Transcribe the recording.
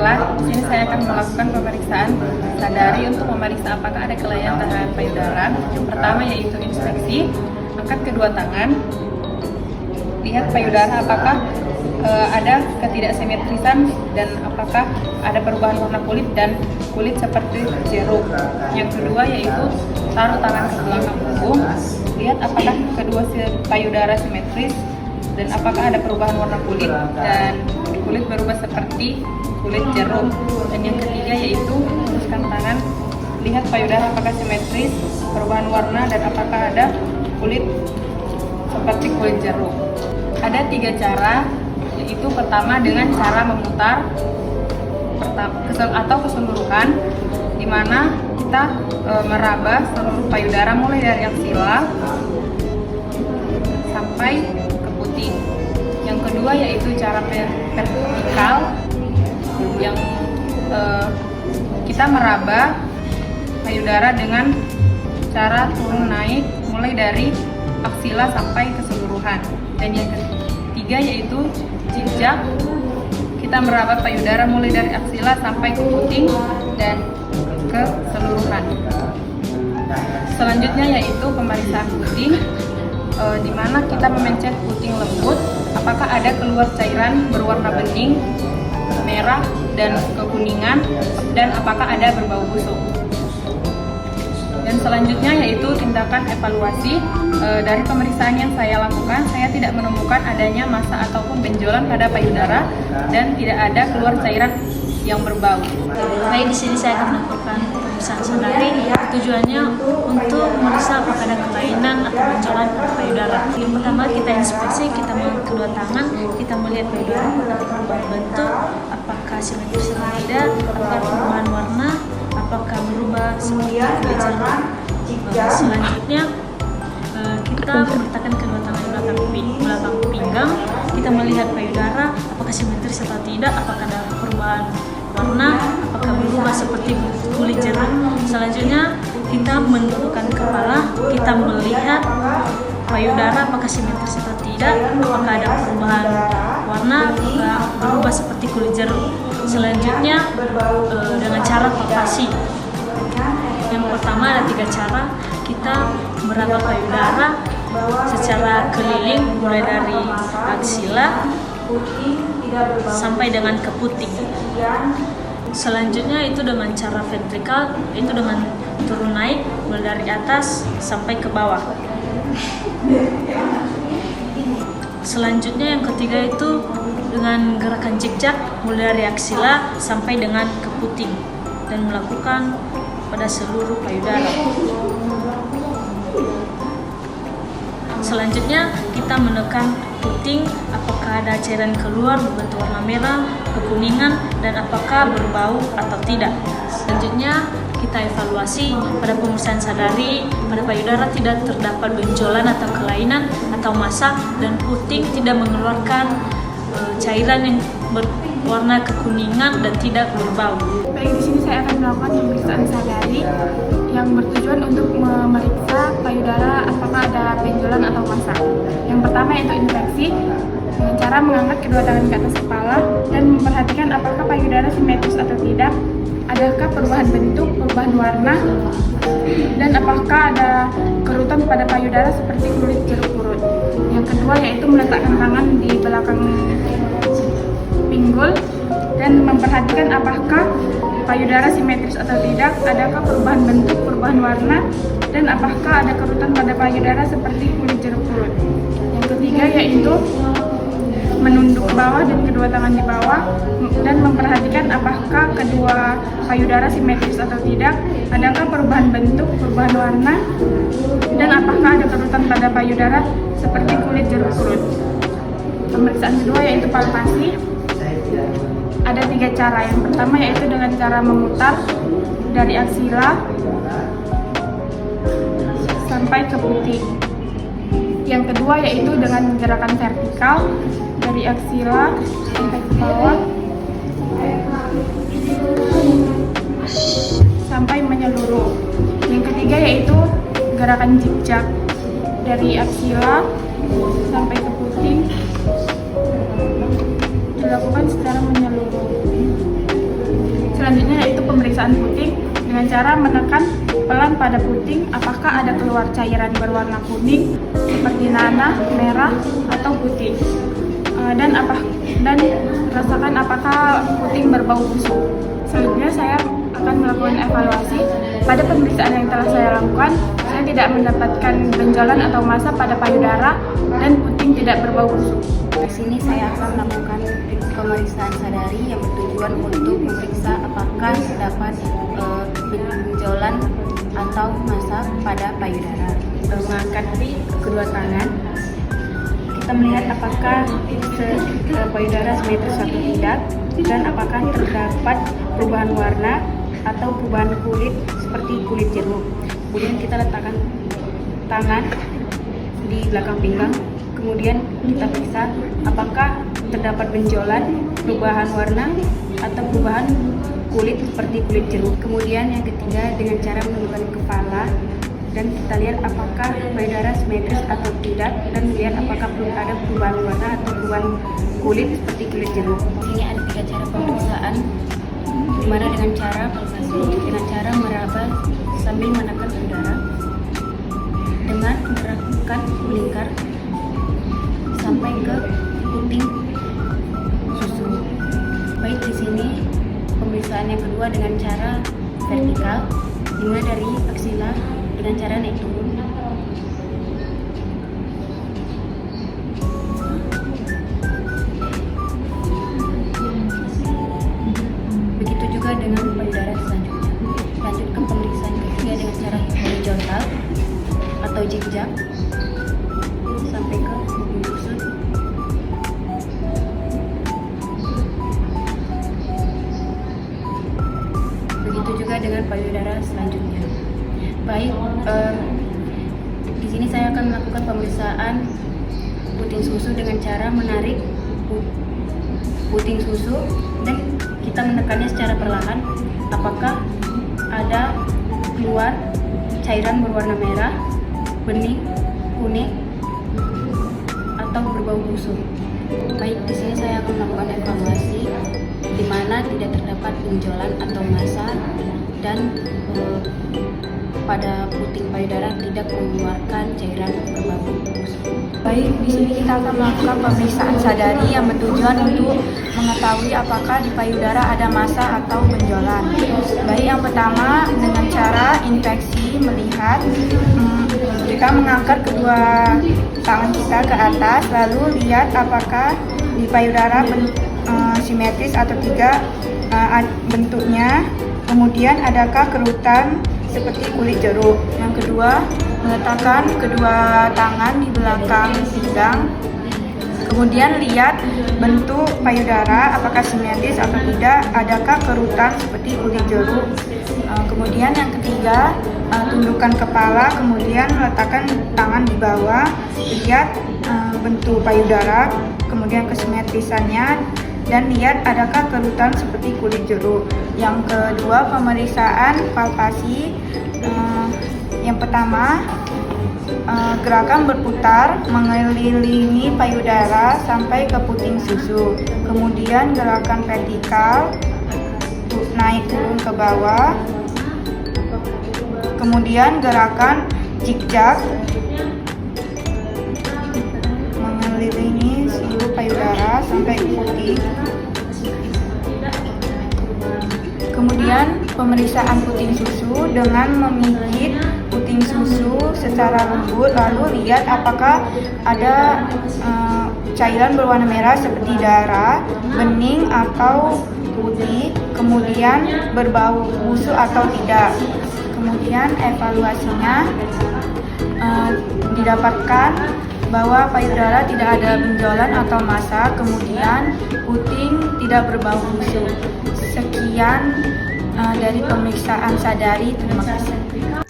Baiklah, di sini saya akan melakukan pemeriksaan sadari untuk memeriksa apakah ada kelainan terhadap payudara. Yang pertama yaitu inspeksi. Angkat kedua tangan, lihat payudara apakah ada ketidaksimetrisan dan apakah ada perubahan warna kulit dan kulit seperti jeruk. Yang kedua yaitu taruh tangan ke belakang punggung, lihat apakah kedua payudara simetris dan apakah ada perubahan warna kulit dan kulit berubah seperti kulit jeruk. Dan yang ketiga yaitu luruskan tangan, lihat payudara apakah simetris, perubahan warna dan apakah ada kulit seperti kulit jeruk. Ada 3 cara, yaitu pertama dengan cara memutar atau keseluruhan, di mana kita meraba seluruh payudara mulai dari aksila sampai ke puting. Yang kedua yaitu cara vertikal, yang kita meraba payudara dengan cara turun naik mulai dari aksila sampai keseluruhan. Dan yang ketiga yaitu zigzag, kita meraba payudara mulai dari aksila sampai ke puting dan keseluruhan. Selanjutnya yaitu pemeriksaan puting, di mana kita memencet puting lembut, apakah ada keluar cairan berwarna bening, merah dan kekuningan, dan apakah ada berbau busuk. Dan selanjutnya yaitu tindakan evaluasi. Dari pemeriksaan yang saya lakukan, saya tidak menemukan adanya massa ataupun benjolan pada payudara dan tidak ada keluar cairan yang berbau. Baik, di sini saya akan melakukan pemeriksaan sadari. Tujuannya untuk memeriksa apakah ada kelainan atau benjolan pada payudara. Yang pertama kita inspeksi, kita mengangkat kedua tangan, kita melihat payudara apakah perubahan bentuk, apakah simetris atau tidak, apakah perubahan warna, apakah berubah seperti kulit jeruk. Selanjutnya kita meletakkan kedua tangan di belakang pinggang, kita melihat payudara apakah simetris atau tidak, apakah ada perubahan warna, apakah berubah seperti kulit jeruk. Selanjutnya kita menundukkan kepala, kita melihat payudara apakah simetris atau tidak, apakah ada perubahan warna, apakah berubah seperti kulit jeruk. Selanjutnya dengan cara palpasi. Yang pertama ada 3 cara, kita meraba payudara secara keliling mulai dari aksila sampai dengan ke puting. Selanjutnya itu dengan cara vertikal, itu dengan turun naik mulai dari atas sampai ke bawah. Selanjutnya yang ketiga itu dengan gerakan zigzag mulai dari aksila sampai dengan ke puting dan melakukan pada seluruh payudara. Selanjutnya kita menekan puting, apakah ada cairan keluar berbentuk warna merah, kekuningan, dan apakah berbau atau tidak. Selanjutnya kita evaluasi pada pemeriksaan sadari, pada payudara tidak terdapat benjolan atau kelainan atau massa, dan puting tidak mengeluarkan cairan yang berwarna kekuningan dan tidak berbau. Baik, di sini saya akan melakukan pemeriksaan sadari yang bertujuan untuk memeriksa payudara apakah ada benjolan atau massa. Yang pertama yaitu inspeksi dengan cara mengangkat kedua tangan ke atas kepala dan memperhatikan apakah payudara simetris atau tidak, adakah perubahan bentuk, perubahan warna, dan apakah ada kerutan pada payudara seperti kulit jeruk purut. Yang kedua yaitu meletakkan tangan di belakang pinggul dan memperhatikan apakah payudara simetris atau tidak, adakah perubahan bentuk, perubahan warna, dan apakah ada kerutan pada payudara seperti kulit jeruk purut. Yang ketiga yaitu menunduk ke bawah dan kedua tangan di bawah dan memperhatikan apakah kedua payudara simetris atau tidak, adakah perubahan bentuk, perubahan warna, dan apakah ada kerutan pada payudara seperti kulit jeruk purut. Pemeriksaan kedua yaitu palpasi. Ada 3 cara. Yang pertama yaitu dengan cara memutar dari aksila sampai ke puting. Yang kedua yaitu dengan gerakan vertikal dari aksila sampai ke bawah sampai menyeluruh. Yang ketiga yaitu gerakan zigzag dari aksila sampai ke puting dilakukan secara menyeluruh. selanjutnya yaitu pemeriksaan puting dengan cara menekan pelan pada puting apakah ada keluar cairan berwarna kuning seperti nanah, merah, atau putih. Dan rasakan apakah puting berbau busuk. Selanjutnya saya akan melakukan evaluasi. Pada pemeriksaan yang telah saya lakukan, saya tidak mendapatkan benjolan atau massa pada payudara dan puting tidak berbau busuk. Di sini saya akan melakukan pemeriksaan sadari yang bertujuan untuk memeriksa apakah terdapat benjolan atau massa pada payudara. Mengangkat kedua tangan, kita melihat apakah payudara simetris atau tidak, dan apakah terdapat perubahan warna atau perubahan kulit seperti kulit jeruk. Kemudian kita letakkan tangan di belakang pinggang, kemudian kita periksa apakah terdapat benjolan, perubahan warna, atau perubahan kulit seperti kulit jeruk. Kemudian yang ketiga dengan cara menundukkan kepala dan kita lihat apakah payudara simetris atau tidak, dan lihat apakah ada perubahan warna atau perubahan kulit seperti kulit jeruk. Di sini ada 3 cara pemeriksaan, dimana dengan cara palpasi, dengan cara meraba sambil menekan udara, dengan menggerakkan melingkar sampai ke puting susu. Baik, di sini pemeriksaan yang kedua dengan cara vertikal, dimulai dari aksila dengan cara naik turun. Begitu juga dengan payudara selanjutnya. Lanjut ke pemeriksaan ketiga dengan cara horizontal atau zigzag sampai ke puting susu. Begitu juga dengan payudara selanjutnya. Baik, di sini saya akan melakukan pemeriksaan puting susu dengan cara menarik puting susu dan kita menekannya secara perlahan. Apakah ada keluar cairan berwarna merah, bening, kuning, atau berbau busuk. Baik, di sini saya akan melakukan evaluasi di mana tidak terdapat benjolan atau massa dan pada puting payudara tidak mengeluarkan cairan berbau busuk. Baik, di sini kita akan melakukan pemeriksaan sadari yang bertujuan untuk mengetahui apakah di payudara ada massa atau benjolan. Baik, yang pertama dengan cara infeksi melihat, kita mengangkat kedua tangan kita ke atas, lalu lihat apakah di payudara simetris atau tidak bentuknya. Kemudian adakah kerutan seperti kulit jeruk. Yang kedua, meletakkan kedua tangan di belakang pinggang. Kemudian lihat bentuk payudara apakah simetris atau tidak, adakah kerutan seperti kulit jeruk. Kemudian yang ketiga, tundukkan kepala, kemudian meletakkan tangan di bawah, lihat bentuk payudara, kemudian kesimetrisannya, dan lihat adakah kerutan seperti kulit jeruk. Yang kedua, pemeriksaan palpasi. Yang pertama, gerakan berputar mengelilingi payudara sampai ke puting susu. Kemudian gerakan vertikal naik turun ke bawah. Kemudian gerakan zigzag mengelilingi seluruh payudara sampai ke puting. Kemudian pemeriksaan puting susu dengan memijit puting susu secara lembut, lalu lihat apakah ada cairan berwarna merah seperti darah, bening atau putih, kemudian berbau busuk atau tidak. Kemudian evaluasinya didapatkan bahwa payudara tidak ada benjolan atau massa, kemudian puting tidak berbau busuk. Sekian dari pemeriksaan sadari. Terima kasih.